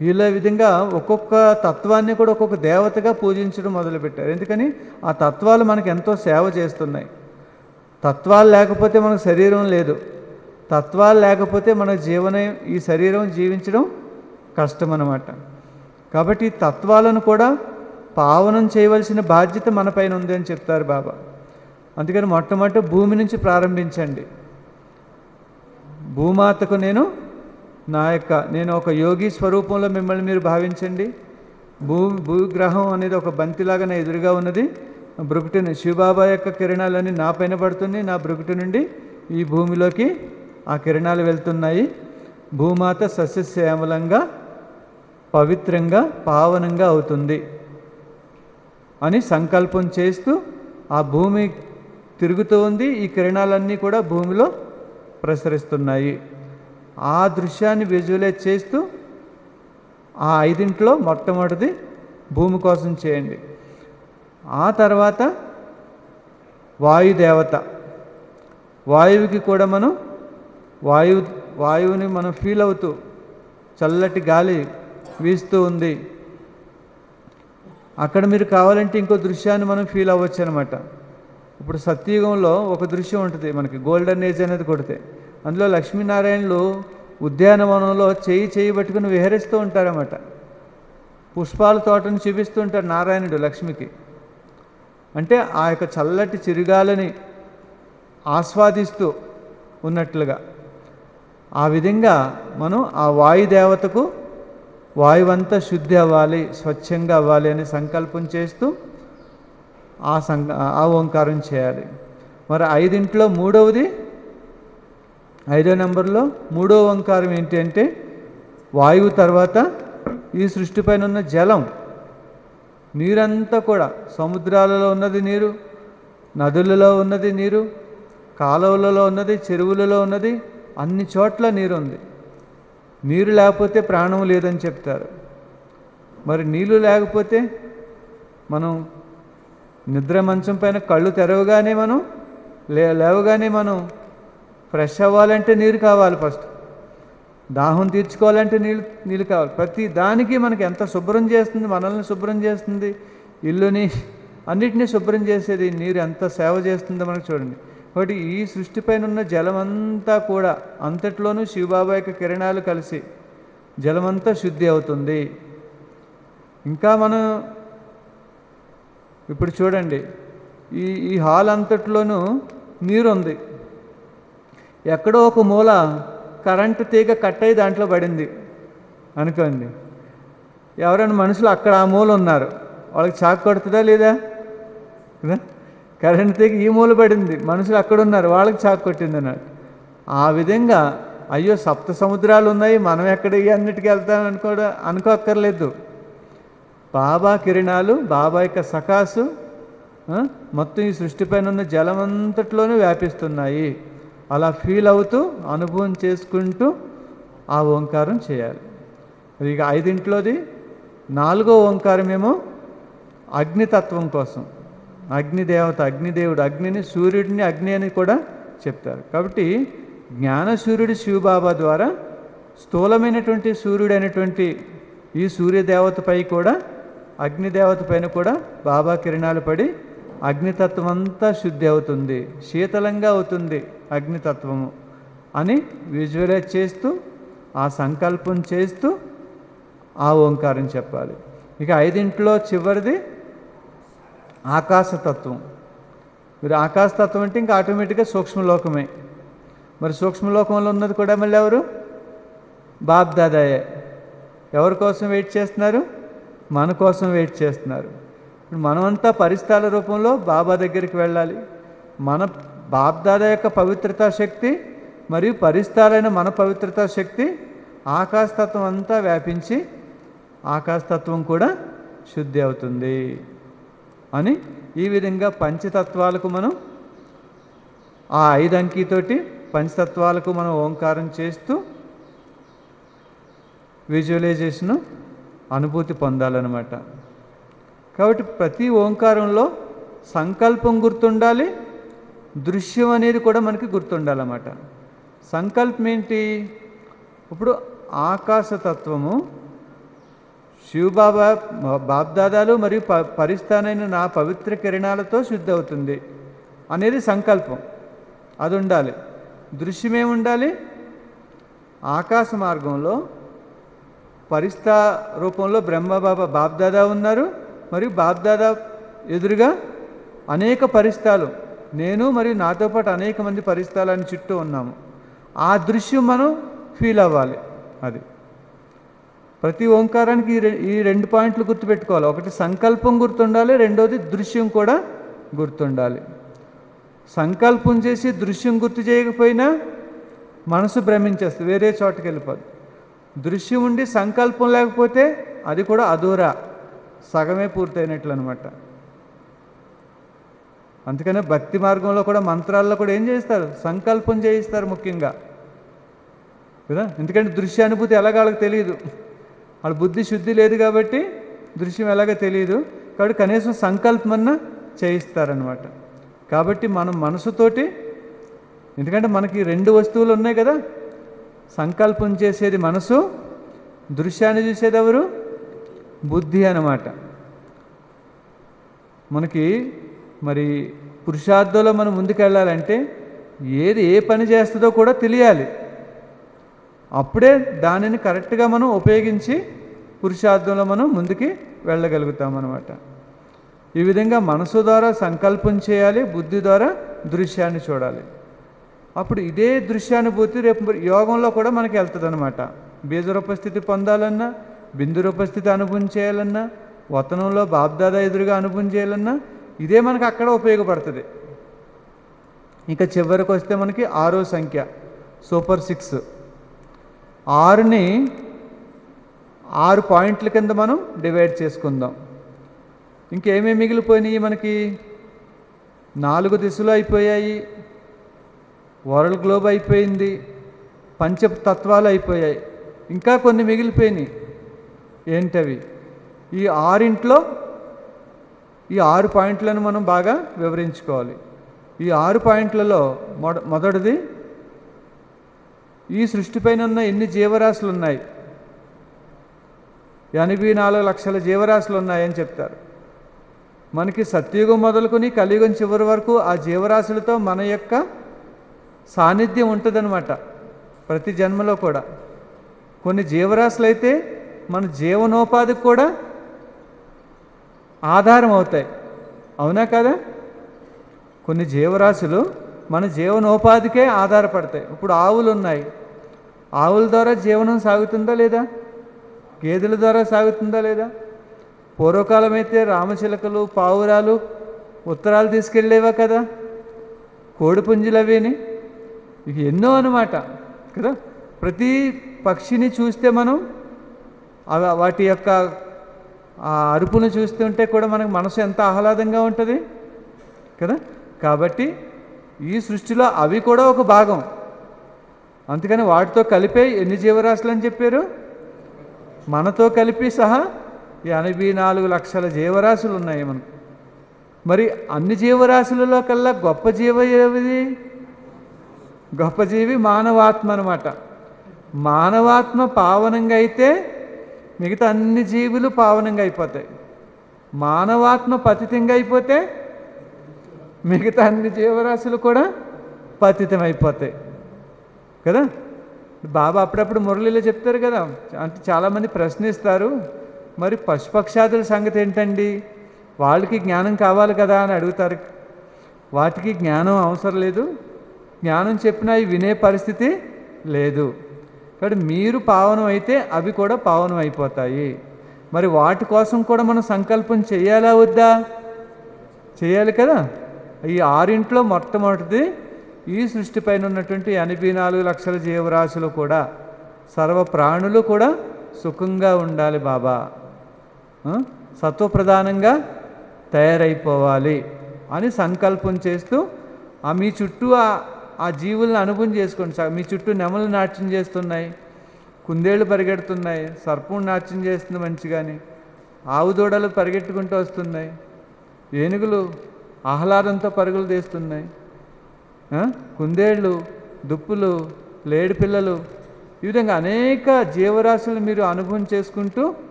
వీళ్ళ విధంగా ఒక్కొక్క తత్వాన్ని కూడా ఒక్కొక్క దేవతగా పూజించడం మొదలుపెట్టారు. ఎందుకని? ఆ తత్వాలు మనకు ఎంతో సేవ చేస్తున్నాయి. తత్వాలు లేకపోతే మనకు శరీరం లేదు, తత్వాలు లేకపోతే మన ఈ శరీరం జీవించడం కష్టం అన్నమాట. కాబట్టి ఈ తత్వాలను కూడా పావనం చేయవలసిన బాధ్యత మన పైన ఉంది అని చెప్తారు బాబా. అందుకని మొట్టమొదటి భూమి నుంచి ప్రారంభించండి. భూమాతకు నేను ఒక యోగి స్వరూపంలో మిమ్మల్ని మీరు భావించండి. భూగ్రహం అనేది ఒక బంతిలాగా నా ఎదురుగా ఉన్నది. బ్రుకుటి శివబాబా యొక్క కిరణాలన్నీ నా పైన పడుతుంది. నా బ్రుకుటి నుండి ఈ భూమిలోకి ఆ కిరణాలు వెళ్తున్నాయి. భూమాత సస్యశ్యామలంగా పవిత్రంగా పావనంగా అవుతుంది అని సంకల్పం చేస్తూ ఆ భూమి తిరుగుతూ ఉంది. ఈ కిరణాలన్నీ కూడా భూమిలో ప్రసరిస్తున్నాయి. ఆ దృశ్యాన్ని విజువలైజ్ చేస్తూ ఆ 5 మొట్టమొదటిది భూమి కోసం చేయండి. ఆ తర్వాత వాయుదేవత. వాయువుకి కూడా మనం వాయువుని మనం ఫీల్ అవుతూ, చల్లటి గాలి వీస్తూ ఉంది. అక్కడ మీరు కావాలంటే ఇంకో దృశ్యాన్ని మనం ఫీల్ అవ్వచ్చు అనమాట. ఇప్పుడు సత్యయుగంలో ఒక దృశ్యం ఉంటుంది మనకి, గోల్డెన్ ఏజ్ అనేది కొడితే. అందులో లక్ష్మీనారాయణులు ఉద్యానవనంలో చేయి పట్టుకుని విహరిస్తూ ఉంటారన్నమాట. పుష్పాల తోటను చూపిస్తూ ఉంటారు నారాయణుడు లక్ష్మికి. అంటే ఆ యొక్క చల్లటి చిరుగాలని ఆస్వాదిస్తూ ఉన్నట్లుగా. ఆ విధంగా మనం ఆ వాయుదేవతకు వాయువంతా శుద్ధి అవ్వాలి, స్వచ్ఛంగా అవ్వాలి అని సంకల్పం చేస్తూ ఆ ఓంకారం చేయాలి. మరి 5 మూడవది, 5వ నెంబర్లో మూడవ ఓంకారం ఏంటి అంటే, వాయువు తర్వాత ఈ సృష్టిపైన ఉన్న జలం, నీరంతా కూడా, సముద్రాలలో ఉన్నది నీరు, నదులలో ఉన్నది నీరు, కాలువలలో ఉన్నది, చెరువులలో ఉన్నది, అన్ని చోట్ల నీరు ఉంది. నీరు లేకపోతే ప్రాణం లేదని చెప్తారు. మరి నీళ్ళు లేకపోతే మనం నిద్ర మంచం పైన కళ్ళు తెరవగానే మనం లేవగానే మనం ఫ్రెష్ అవ్వాలంటే నీరు కావాలి. ఫస్ట్ దాహం తీర్చుకోవాలంటే నీళ్ళు కావాలి. ప్రతి దానికి మనకి ఎంత శుభ్రం చేస్తుంది, మనల్ని శుభ్రం చేస్తుంది, ఇల్లుని అన్నిటినీ శుభ్రం చేసేది నీరు ఎంత సేవ చేస్తుందో మనకు చూడండి. కాబట్టి ఈ సృష్టిపైన ఉన్న జలమంతా కూడా, అంతట్లోనూ శివబాబా యొక్క కిరణాలు కలిసి జలమంతా శుద్ధి అవుతుంది. ఇంకా మనం ఇప్పుడు చూడండి, ఈ హాల్ అంతట్లోనూ నీరు ఉంది. ఎక్కడో ఒక మూల కరెంటు తీగ కట్ అయ్యి దాంట్లో పడింది అనుకోండి. ఎవరైనా మనుషులు అక్కడ ఆ మూల ఉన్నారు, వాళ్ళకి చాకు కొడుతుందా లేదా? కరెంటు తీగ ఈ మూల పడింది, మనుషులు అక్కడ ఉన్నారు, వాళ్ళకి చాకు కొట్టింది అన్నట్టు. ఆ విధంగా అయ్యో 7 సముద్రాలు ఉన్నాయి, మనం ఎక్కడ అన్నిటికీ వెళ్తాం అనుకోక్కర్లేదు. బాబా కిరణాలు, బాబా యొక్క సకాసు మొత్తం ఈ సృష్టిపైన ఉన్న జలమంతట్లోనూ వ్యాపిస్తున్నాయి. అలా ఫీల్ అవుతూ, అనుభవం చేసుకుంటూ ఆ ఓంకారం చేయాలి. ఇక 5 4వ ఓంకారం ఏమో అగ్నితత్వం కోసం. అగ్నిదేవత, అగ్నిదేవుడు, అగ్నిని, సూర్యుడిని అగ్ని అని కూడా చెప్తారు. కాబట్టి జ్ఞాన సూర్యుడు శివబాబా ద్వారా స్థూలమైనటువంటి సూర్యుడైనటువంటి ఈ సూర్యదేవతపై కూడా, అగ్నిదేవత పైన కూడా బాబా కిరణాలు పడి అగ్నితత్వం అంతా శుద్ధి అవుతుంది, శీతలంగా అవుతుంది అగ్నితత్వము అని విజువలైజ్ చేస్తూ, ఆ సంకల్పం చేస్తూ ఆ ఓంకారం చెప్పాలి. ఇక 5 చివరిది ఆకాశతత్వం. మీరు ఆకాశతత్వం అంటే ఇంకా ఆటోమేటిక్గా సూక్ష్మలోకమే. మరి సూక్ష్మలోకంలో ఉన్నది కూడా మళ్ళీ ఎవరు? బాబ్దాదాయే. ఎవరి కోసం వెయిట్ చేస్తున్నారు? మన కోసం వెయిట్ చేస్తున్నారు. ఇప్పుడు మనమంతా పరిస్థాల రూపంలో బాబా దగ్గరికి వెళ్ళాలి. మన బాబ్దాదా యొక్క పవిత్రతా శక్తి మరియు పరిస్థాలైన మన పవిత్రతా శక్తి ఆకాశతత్వం అంతా వ్యాపించి ఆకాశతత్వం కూడా శుద్ధి అవుతుంది అని, ఈ విధంగా పంచతత్వాలకు మనం ఆ 5 అంకీతోటి పంచతత్వాలకు మనం ఓంకారం చేస్తూ విజువలైజేషను అనుభూతి పొందాలన్నమాట. కాబట్టి ప్రతి ఓంకారంలో సంకల్పం గుర్తుండాలి, దృశ్యం అనేది కూడా మనకి గుర్తుండాలన్నమాట. సంకల్పం ఏంటి? ఇప్పుడు ఆకాశతత్వము శివబాబా బాబ్దాదాలు మరియు పరిస్థానైన నా పవిత్ర కిరణాలతో శుద్ధి అవుతుంది అనేది సంకల్పం, అది ఉండాలి. దృశ్యమేముండాలి? ఆకాశ మార్గంలో పరిస్థా రూపంలో బ్రహ్మబాబా బాబ్దాదా ఉన్నారు, మరియు బాబ్దాదా ఎదురుగా అనేక పరిస్థాలు, నేను మరియు నాతో పాటు అనేక మంది పరిస్థాలని చుట్టూ ఉన్నాము. ఆ దృశ్యం మనం ఫీల్ అవ్వాలి. అది ప్రతి ఓంకారానికి ఈ 2 పాయింట్లు గుర్తుపెట్టుకోవాలి. ఒకటి సంకల్పం గుర్తుండాలి, రెండోది దృశ్యం కూడా గుర్తుండాలి. సంకల్పం చేసి దృశ్యం గుర్తు చేయకపోయినా మనసు భ్రమించేస్తుంది, వేరే చోటుకి వెళ్ళిపోదు. దృశ్యం ఉండి సంకల్పం లేకపోతే అది కూడా అధూరా, సగమే పూర్తయినట్లు అనమాట. అందుకనే భక్తి మార్గంలో కూడా మంత్రాల్లో కూడా ఏం చేస్తారు? సంకల్పం చేయిస్తారు ముఖ్యంగా కదా. ఎందుకంటే దృశ్యానుభూతి ఎలాగ వాళ్ళకి తెలియదు, వాళ్ళ బుద్ధి శుద్ధి లేదు కాబట్టి దృశ్యం ఎలాగో తెలియదు. కాబట్టి కనీసం సంకల్పమన్నా చేయిస్తారనమాట. కాబట్టి మనం మనసుతోటి, ఎందుకంటే మనకి 2 వస్తువులు ఉన్నాయి కదా, సంకల్పం చేసేది మనసు, దృశ్యాన్ని చూసేది ఎవరు? బుద్ధి అన్నమాట. మనకి మరి పురుషార్థంలో మనం ముందుకెళ్ళాలంటే ఏది ఏ పని చేస్తుందో కూడా తెలియాలి. అప్పుడే దానిని కరెక్ట్గా మనం ఉపయోగించి పురుషార్థంలో మనం ముందుకి వెళ్ళగలుగుతాం అన్నమాట. ఈ విధంగా మనసు ద్వారా సంకల్పం చేయాలి, బుద్ధి ద్వారా దృశ్యాన్ని చూడాలి. అప్పుడు ఇదే దృశ్యానుభూతి రేపు యోగంలో కూడా మనకి వెళ్తుంది అనమాట. బీజరూపస్థితి పొందాలన్నా, బిందు రూపస్థితి అనుభవం చేయాలన్నా, వతనంలో బాబ్దాదా ఎదురుగా అనుభవం చేయాలన్నా ఇదే మనకు అక్కడ ఉపయోగపడుతుంది. ఇంకా చివరికి వస్తే మనకి 6వ సంఖ్య సూపర్ 6. 6ని 6 పాయింట్ల కింద మనం డివైడ్ చేసుకుందాం. ఇంకేమేమి మిగిలిపోయినాయి మనకి? 4 దిశలు అయిపోయాయి, వరల్డ్ గ్లోబ్ అయిపోయింది, పంచతత్వాలు అయిపోయాయి, ఇంకా కొన్ని మిగిలిపోయినాయి. ఏంటవి? ఈ 6 ఈ 6 పాయింట్లను మనం బాగా వివరించుకోవాలి. ఈ 6 పాయింట్లలో మొదటిది, ఈ సృష్టిపైన ఉన్న ఎన్ని జీవరాశులు ఉన్నాయి? 84 లక్షల జీవరాశులు ఉన్నాయని చెప్తారు. మనకి సత్యుగం మొదలుకొని కలియుగం చివరి వరకు ఆ జీవరాశులతో మన యొక్క సాన్నిధ్యం ఉంటుందన్నమాట. ప్రతి జన్మలో కూడా కొన్ని జీవరాశులు అయితే మన జీవనోపాధికి కూడా ఆధారం అవుతాయి. అవునా కదా? కొన్ని జీవరాశులు మన జీవనోపాధికే ఆధారపడతాయి. ఇప్పుడు ఆవులు ఉన్నాయి, ఆవుల ద్వారా జీవనం సాగుతుందా లేదా? గేదెల ద్వారా సాగుతుందా లేదా? పూర్వకాలం అయితే రామచిలకలు, పావురాలు ఉత్తరాలు తీసుకెళ్ళేవా కదా, కోడిపుంజులు అవేని, ఇక ఎన్నో అన్నమాట కదా. ప్రతి పక్షిని చూస్తే మనం వాటి యొక్క ఆ అరుపును చూస్తుంటే కూడా మనకు మనసు ఎంత ఆహ్లాదంగా ఉంటుంది కదా. కాబట్టి ఈ సృష్టిలో అవి కూడా ఒక భాగం. అందుకని వాటితో కలిపే ఎన్ని జీవరాశులు అని చెప్పారు? మనతో కలిపి సహా 84 లక్షల జీవరాశులు ఉన్నాయి మనకు. మరి అన్ని జీవరాశులలో కల్లా గొప్ప జీవ ఏది? గొప్ప జీవి మానవాత్మ అన్నమాట. మానవాత్మ పావనంగా అయితే మిగతా అన్ని జీవులు పావనంగా అయిపోతాయి. మానవాత్మ పతితంగా అయిపోతే మిగతా అన్ని జీవరాశులు కూడా పతితం అయిపోతాయి కదా. బాబా అప్పుడప్పుడు మురళిలో చెప్తారు కదా, అంటే చాలామంది ప్రశ్నిస్తారు, మరి పశుపక్షాదుల సంగతి ఏంటండి, వాళ్ళకి జ్ఞానం కావాలి కదా అని అడుగుతారు. వాటికి జ్ఞానం అవసరం లేదు, జ్ఞానం చెప్పినా అవి వినే పరిస్థితి లేదు. కాబట్టి మీరు పావనం అయితే అవి కూడా పావనం అయిపోతాయి. మరి వాటి కోసం కూడా మనం సంకల్పం చేయాలా వద్దా? చేయాలి కదా. ఈ 6 మొట్టమొదటిది, ఈ సృష్టిపైన ఉన్నటువంటి 84 లక్షల జీవరాశులు కూడా, సర్వ ప్రాణులు కూడా సుఖంగా ఉండాలి బాబా, సత్వప్రధానంగా తయారైపోవాలి అని సంకల్పం చేస్తూ మీ చుట్టూ ఆ జీవులను అనుభవం చేసుకోండి. మీ చుట్టూ నెమలు నాట్యం చేస్తున్నాయి, కుందేళ్ళు పరిగెడుతున్నాయి, సర్పం నాట్యం చేస్తుంది మంచిగాని, ఆవు దూడలు పరిగెట్టుకుంటూ వస్తున్నాయి, ఏనుగులు ఆహ్లాదంతో పరుగులు తీస్తున్నాయి, కుందేళ్ళు, దుప్పులు, లేడి పిల్లలు, ఈ విధంగా అనేక జీవరాశులు మీరు అనుభవం చేసుకుంటూ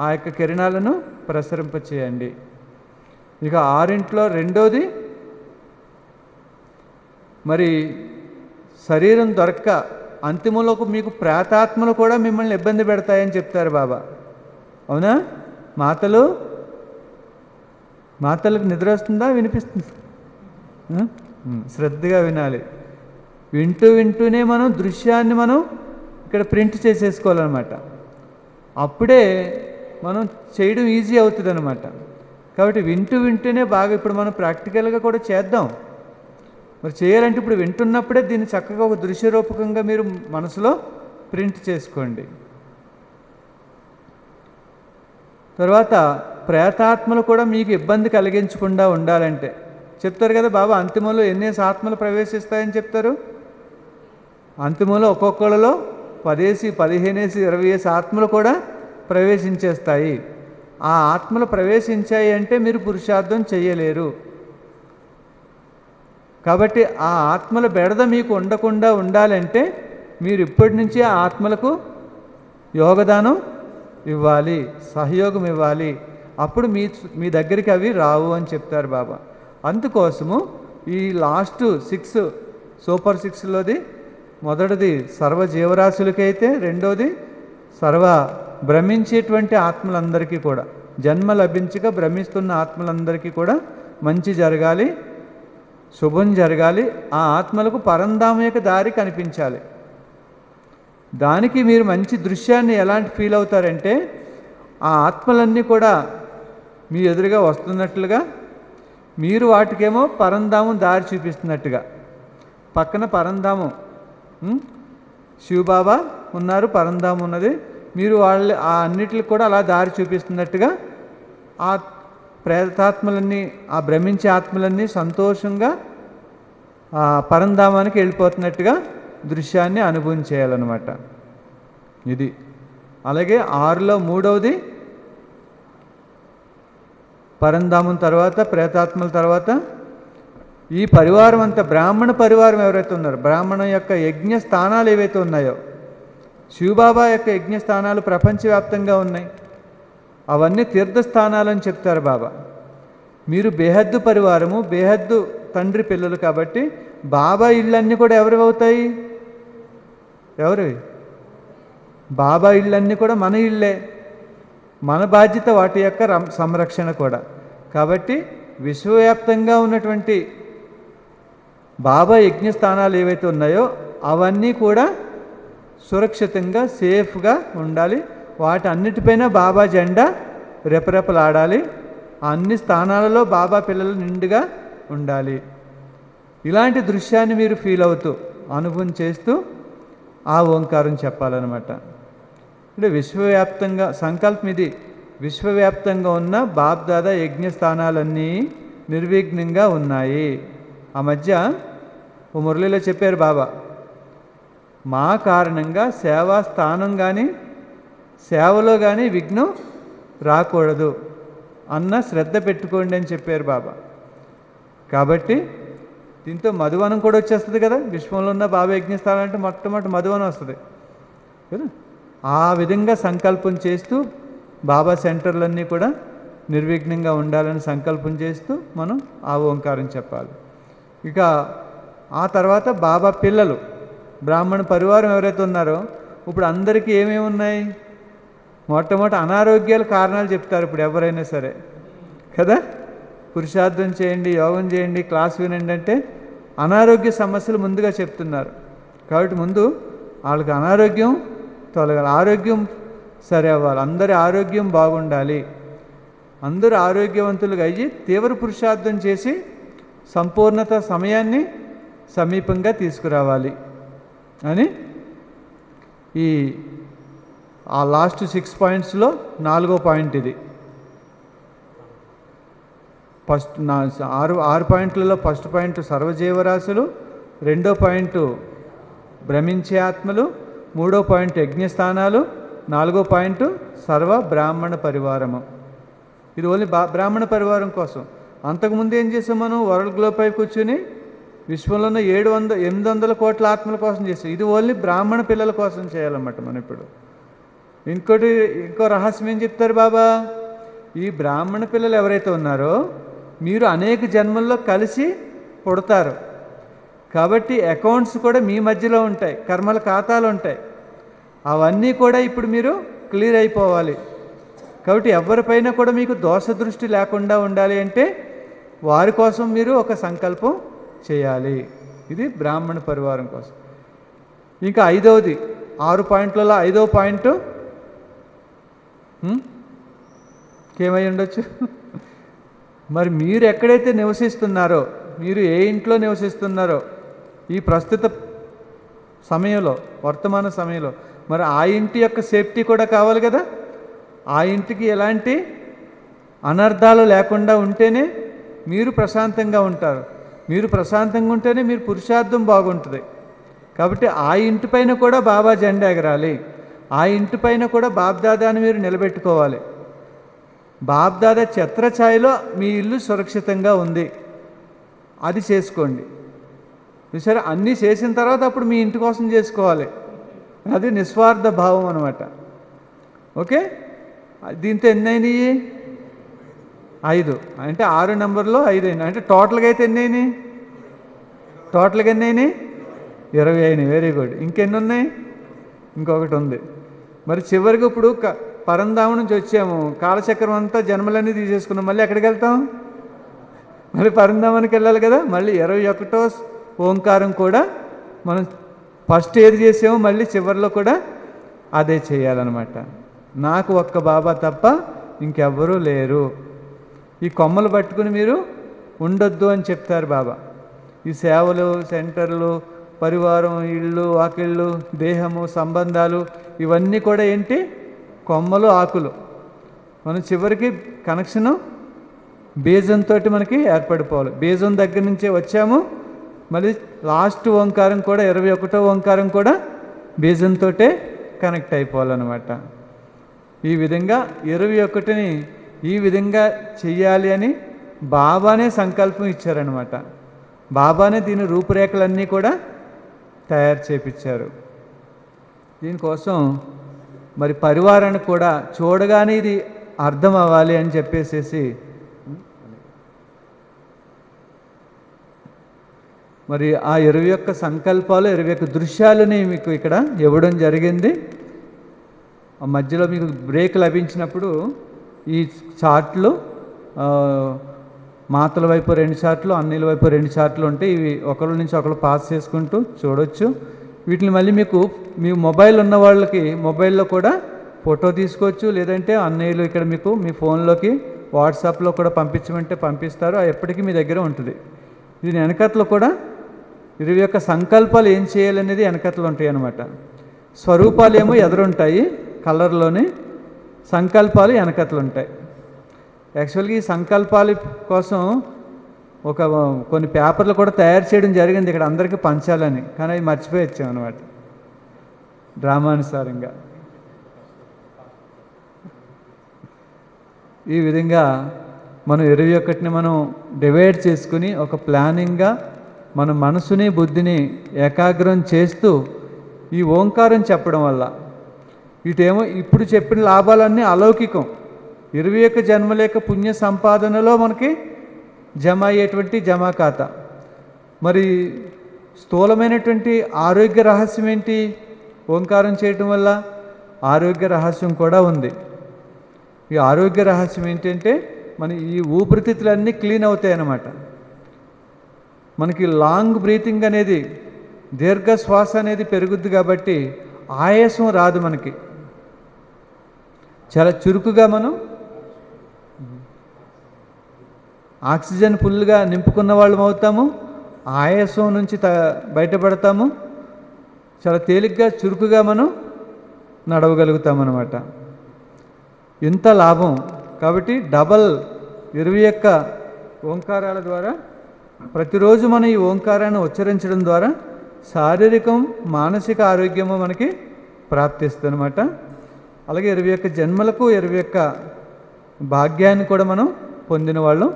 ఆ యొక్క కిరణాలను ప్రసరింపచేయండి. ఇక 6 రెండోది, మరి శరీరం దొరక్క అంతిమంలోకి మీకు ప్రేతాత్మలు కూడా మిమ్మల్ని ఇబ్బంది పెడతాయని చెప్తారు బాబా. అవునా? మాతలకు నిద్ర వస్తుందా? వినిపిస్తుంది? శ్రద్ధగా వినాలి. వింటూనే మనం దృశ్యాన్ని మనం ఇక్కడ ప్రింట్ చేసేసుకోవాలన్నమాట. అప్పుడే మనం చేయడం ఈజీ అవుతుంది అన్నమాట. కాబట్టి వింటూనే బాగా ఇప్పుడు మనం ప్రాక్టికల్గా కూడా చేద్దాం. మరి చేయాలంటే ఇప్పుడు వింటున్నప్పుడే దీన్ని చక్కగా ఒక దృశ్యరూపకంగా మీరు మనసులో ప్రింట్ చేసుకోండి. తర్వాత ప్రేతాత్మలు కూడా మీకు ఇబ్బంది కలిగించకుండా ఉండాలంటే చెప్తారు కదా బాబా, అంతిమంలో ఎన్నేసి ఆత్మలు ప్రవేశిస్తాయని చెప్తారు. అంతిమంలో ఒక్కొక్కళ్ళలో 10, 15, 20 ఆత్మలు కూడా ప్రవేశించేస్తాయి. ఆ ఆత్మలు ప్రవేశించాయి అంటే మీరు పురుషార్థం చేయలేరు. కాబట్టి ఆ ఆత్మల బెడద మీకు ఉండకుండా ఉండాలంటే మీరు ఇప్పటి నుంచి ఆ ఆత్మలకు యోగదానం ఇవ్వాలి, సహయోగం ఇవ్వాలి. అప్పుడు మీ దగ్గరికి అవి రావు అని చెప్తారు బాబా. అందుకోసము ఈ లాస్ట్ 6 సూపర్ 6లోది మొదటిది సర్వ జీవరాశులకైతే, రెండోది సర్వ భ్రమించేటువంటి ఆత్మలందరికీ కూడా, జన్మ లభించక భ్రమిస్తున్న ఆత్మలందరికీ కూడా మంచి జరగాలి, శుభం జరగాలి, ఆ ఆత్మలకు పరంధామ యొక్క దారి కనిపించాలి. దానికి మీరు మంచి దృశ్యాన్ని ఎలాంటి ఫీల్ అవుతారంటే, ఆ ఆత్మలన్నీ కూడా మీ ఎదురుగా వస్తున్నట్లుగా, మీరు వాటికేమో పరంధామం దారి చూపిస్తున్నట్టుగా. పక్కన పరంధామం శివబాబా ఉన్నారు, పరంధామం ఉన్నది, మీరు వాళ్ళ ఆ అన్నిటికి కూడా అలా దారి చూపిస్తున్నట్టుగా ఆ ప్రేతాత్మలన్నీ, ఆ భ్రమించే ఆత్మలన్నీ సంతోషంగా ఆ పరంధామానికి వెళ్ళిపోతున్నట్టుగా దృశ్యాన్ని అనుభవం చేయాలన్నమాట. ఇది అలాగే 6లో 3వది పరంధామం తర్వాత, ప్రేతాత్మల తర్వాత ఈ పరివారం అంతా, బ్రాహ్మణ పరివారం ఎవరైతే ఉన్నారో, బ్రాహ్మణం యొక్క యజ్ఞ స్థానాలు ఏవైతే ఉన్నాయో, శివబాబా యొక్క యజ్ఞ స్థానాలు ప్రపంచవ్యాప్తంగా ఉన్నాయి. అవన్నీ తీర్థస్థానాలు అని చెప్తారు బాబా. మీరు బేహద్దు పరివారము, బేహద్దు తండ్రి పిల్లలు కాబట్టి బాబా ఇళ్ళన్నీ కూడా ఎవరివి అవుతాయి? ఎవరివి? బాబా ఇళ్ళన్నీ కూడా మన ఇళ్ళే, మన బాధ్యత వాటి యొక్క సంరక్షణ కూడా. కాబట్టి విశ్వవ్యాప్తంగా ఉన్నటువంటి బాబా యజ్ఞస్థానాలు ఏవైతే ఉన్నాయో అవన్నీ కూడా సురక్షితంగా, సేఫ్గా ఉండాలి. వాటి అన్నిటిపైన బాబా జెండా రెపరెపలాడాలి. అన్ని స్థానాలలో బాబా పిల్లలు నిండుగా ఉండాలి. ఇలాంటి దృశ్యాన్ని మీరు ఫీల్ అవుతూ, అనుభవం చేస్తూ ఆ ఓంకారం చెప్పాలన్నమాట. అంటే విశ్వవ్యాప్తంగా సంకల్పం ఇది. విశ్వవ్యాప్తంగా ఉన్న బాబ్దాదా యజ్ఞస్థానాలన్నీ నిర్విఘ్నంగా ఉన్నాయి. ఆ మధ్య ఓ మురళిలో చెప్పారు బాబా, మా కారణంగా సేవా స్థానం కానీ సేవలో కానీ విఘ్నం రాకూడదు అన్న శ్రద్ధ పెట్టుకోండి అని చెప్పారు బాబా. కాబట్టి దీంతో మధువనం కూడా వచ్చేస్తుంది కదా. విశ్వంలో ఉన్న బాబా యజ్ఞస్థానం అంటే మొట్టమొదటి మధువనం వస్తుంది కదా. ఆ విధంగా సంకల్పం చేస్తూ బాబా సెంటర్లన్నీ కూడా నిర్విఘ్నంగా ఉండాలని సంకల్పం చేస్తూ మనం ఆ ఓంకారం చెప్పాలి. ఇక ఆ తర్వాత బాబా పిల్లలు, బ్రాహ్మణ పరివారం ఎవరైతే ఉన్నారో, ఇప్పుడు అందరికీ ఏమేమి ఉన్నాయి? మొట్టమొదటి అనారోగ్యాల కారణాలు చెప్తారు ఇప్పుడు ఎవరైనా సరే కదా. పురుషార్థం చేయండి, యోగం చేయండి, క్లాస్ వినండి అంటే అనారోగ్య సమస్యలు ముందుగా చెప్తున్నారు. కాబట్టి ముందు వాళ్ళకి అనారోగ్యం తొలగాలి, ఆరోగ్యం సరే అవ్వాలి, అందరి ఆరోగ్యం బాగుండాలి, అందరూ ఆరోగ్యవంతులుగా అయ్యి తీవ్ర పురుషార్థం చేసి సంపూర్ణత సమయాన్ని సమీపంగా తీసుకురావాలి అని ఆ లాస్ట్ 6 పాయింట్స్లో 4వ పాయింట్ ఇది. ఫస్ట్ 6 పాయింట్లలో ఫస్ట్ పాయింట్ సర్వజీవరాశులు, 2వ పాయింట్ భ్రమించే ఆత్మలు, 3వ పాయింట్ యజ్ఞస్థానాలు, 4వ పాయింట్ సర్వ బ్రాహ్మణ పరివారము. ఇది ఓన్లీ బ్రాహ్మణ పరివారం కోసం. అంతకుముందు ఏం చేసాం మనం? వరల్డ్ గ్లోబ్ పై కూర్చుని విశ్వంలో ఉన్న 800 కోట్ల ఆత్మల కోసం చేసాం. ఇది ఓన్లీ బ్రాహ్మణ పిల్లల కోసం చేయాలన్నమాట మనం ఇప్పుడు. ఇంకో రహస్యం ఏం చెప్తారు బాబా? ఈ బ్రాహ్మణ పిల్లలు ఎవరైతే ఉన్నారో మీరు అనేక జన్మల్లో కలిసి పుడతారు కాబట్టి అకౌంట్స్ కూడా మీ మధ్యలో ఉంటాయి, కర్మల ఖాతాలు ఉంటాయి. అవన్నీ కూడా ఇప్పుడు మీరు క్లియర్ అయిపోవాలి. కాబట్టి ఎవరిపైన కూడా మీకు దోష దృష్టి లేకుండా ఉండాలి అంటే వారి కోసం మీరు ఒక సంకల్పం చేయాలి. ఇది బ్రాహ్మణ పరివారం కోసం. ఇంకా 5వది 6 పాయింట్లలో 5వ పాయింట్ ఏమై ఉండొచ్చు? మరి మీరు ఎక్కడైతే నివసిస్తున్నారో, మీరు ఏ ఇంట్లో నివసిస్తున్నారో ఈ ప్రస్తుత సమయంలో, వర్తమాన సమయంలో, మరి ఆ ఇంటి యొక్క సేఫ్టీ కూడా కావాలి కదా. ఆ ఇంటికి ఎలాంటి అనర్థాలు లేకుండా ఉంటేనే మీరు ప్రశాంతంగా ఉంటారు. మీరు ప్రశాంతంగా ఉంటేనే మీరు పురుషార్థం బాగుంటుంది. కాబట్టి ఆ ఇంటిపైన కూడా బాబా జెండా ఎగరాలి. ఆ ఇంటిపైన కూడా బాబ్దాదాని మీరు నిలబెట్టుకోవాలి. బాబ్దాదా ఛత్రఛాయలో మీ ఇల్లు సురక్షితంగా ఉంది, అది చేసుకోండి. చూసారా, అన్నీ చేసిన తర్వాత అప్పుడు మీ ఇంటి కోసం చేసుకోవాలి. అది నిస్వార్థ భావం అనమాట. ఓకే, దీంతో ఎన్ని అయినాయి? 5. అంటే 6 నెంబర్లో 5 అయినాయి. అంటే టోటల్గా అయితే ఎన్ని అయినాయి? టోటల్గా ఎన్ని అయినాయి? 20 అయినాయి. Very good. ఇంకెన్ని ఉన్నాయి? ఇంకొకటి ఉంది. మరి చివరికి ఇప్పుడు పరంధామం నుంచి వచ్చాము, కాలచక్రం అంతా జన్మలన్నీ తీసేసుకున్నాం, మళ్ళీ ఎక్కడికి వెళ్తాం? మళ్ళీ పరంధామానికి వెళ్ళాలి కదా. మళ్ళీ 21వ ఓంకారం కూడా మనం ఫస్ట్ ఏది చేసామో మళ్ళీ చివరిలో కూడా అదే చేయాలన్నమాట. నాకు ఒక్క బాబా తప్ప ఇంకెవ్వరూ లేరు. ఈ కొమ్మలు పట్టుకుని మీరు ఉండొద్దు అని చెప్తారు బాబా. ఈ సేవలు, సెంటర్లు, పరివారం, ఇళ్ళు, వాకిళ్ళు, దేహము, సంబంధాలు ఇవన్నీ కూడా ఏంటి? కొమ్మలు, ఆకులు. మనం చివరికి కనెక్షను బీజంతో మనకి ఏర్పడిపోవాలి. బీజం దగ్గర నుంచే వచ్చాము, మళ్ళీ లాస్ట్ ఓంకారం కూడా 21వ ఓంకారం కూడా బీజంతో కనెక్ట్ అయిపోవాలన్నమాట. ఈ విధంగా 21ని ఈ విధంగా చెయ్యాలి అని బాబానే సంకల్పం ఇచ్చారనమాట. బాబానే దీని రూపురేఖలన్నీ కూడా తయారు చేపించారు. దీనికోసం మరి పరివారానికి కూడా చూడగానే ఇది అర్థం అవ్వాలి అని చెప్పేసేసి మరి ఆ 21 సంకల్పాలు, 21 దృశ్యాలని మీకు ఇక్కడ ఇవ్వడం జరిగింది. ఆ మధ్యలో మీకు బ్రేక్ లభించినప్పుడు ఈ చార్ట్లు మాతల వైపు 2 చార్ట్లు, అన్నిల వైపు 2 చార్ట్లు ఉంటాయి. ఇవి ఒకరి నుంచి ఒకరు పాస్ చేసుకుంటూ చూడొచ్చు. వీటిని మళ్ళీ మీకు మీ మొబైల్ ఉన్న వాళ్ళకి మొబైల్లో కూడా ఫోటో తీసుకోవచ్చు, లేదంటే అన్నయ్యలు ఇక్కడ మీకు మీ ఫోన్లోకి వాట్సాప్లో కూడా పంపించమంటే పంపిస్తారు. అది ఎప్పటికీ మీ దగ్గర ఉంటుంది. దీని వెనకట్లో కూడా 21 సంకల్పాలు ఏం చేయాలనేది వెనకట్లు ఉంటాయి అన్నమాట. స్వరూపాలు ఏమో ఎదురుంటాయి కలర్లోని, సంకల్పాలు వెనకట్లు ఉంటాయి. యాక్చువల్గా ఈ సంకల్పాల కోసం కొన్ని పేపర్లు కూడా తయారు చేయడం జరిగింది ఇక్కడ అందరికీ పంచాలని, కానీ అవి మర్చిపోయి వచ్చాం అనమాట డ్రామానుసారంగా. ఈ విధంగా మనం 21ని మనం డివైడ్ చేసుకుని ఒక ప్లానింగ్గా మన మనసుని బుద్ధిని ఏకాగ్రం చేస్తూ ఈ ఓంకారం చెప్పడం వల్ల ఇటేమో ఇప్పుడు చెప్పిన లాభాలన్నీ అలౌకికం. 21 జన్మల యొక్క పుణ్య సంపాదనలో మనకి జమ అయ్యేటువంటి జమా ఖాతా. మరి స్థూలమైనటువంటి ఆరోగ్య రహస్యం ఏంటి? ఓంకారం చేయటం వల్ల ఆరోగ్య రహస్యం కూడా ఉంది. ఈ ఆరోగ్య రహస్యం ఏంటంటే మన ఈ ఊపిరితిత్తులన్నీ క్లీన్ అవుతాయి అన్నమాట. మనకి లాంగ్ బ్రీతింగ్ అనేది, దీర్ఘ శ్వాస అనేది పెరుగుద్ది కాబట్టి ఆయాసం రాదు. మనకి చాలా చురుకుగా మనం ఆక్సిజన్ ఫుల్గా నింపుకున్న వాళ్ళం అవుతాము. ఆయాసం నుంచి బయటపడతాము. చాలా తేలిగ్గా చురుకుగా మనం నడవగలుగుతాం అన్నమాట. ఇంత లాభం కాబట్టి డబల్ 21 ఓంకారాల ద్వారా ప్రతిరోజు మనం ఈ ఓంకారాన్ని ఉచ్చరించడం ద్వారా శారీరకం, మానసిక ఆరోగ్యము మనకి ప్రాప్తిస్తుంది అనమాట. అలాగే 21 జన్మలకు 21 భాగ్యాన్ని కూడా మనం పొందిన వాళ్ళం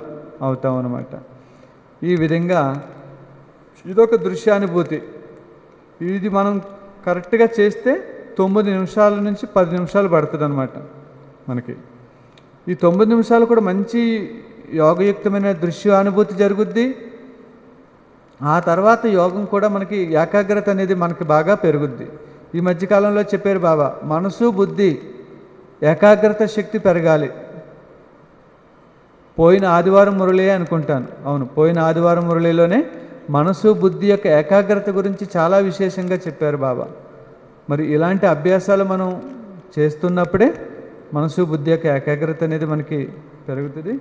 అవుతాం అన్నమాట. ఈ విధంగా ఇదొక దృశ్యానుభూతి. ఇది మనం కరెక్ట్గా చేస్తే 9 నిమిషాల నుంచి 10 నిమిషాలు పడుతుంది అనమాట మనకి. ఈ 9 నిమిషాలు కూడా మంచి యోగయుక్తమైన దృశ్యానుభూతి జరుగుద్ది. ఆ తర్వాత యోగం కూడా మనకి ఏకాగ్రత అనేది మనకి బాగా పెరుగుద్ది. ఈ మధ్యకాలంలో చెప్పారు బాబా, మనసు బుద్ధి ఏకాగ్రత శక్తి పెరగాలి. పోయిన ఆదివారం మురళి అనుకుంటాను, అవును, పోయిన ఆదివారం మురళిలోనే మనసు బుద్ధి యొక్క ఏకాగ్రత గురించి చాలా విశేషంగా చెప్పారు బాబా. మరి ఇలాంటి అభ్యాసాలు మనం చేస్తున్నప్పుడే మనసు బుద్ధి యొక్క ఏకాగ్రత అనేది మనకి పెరుగుతుంది.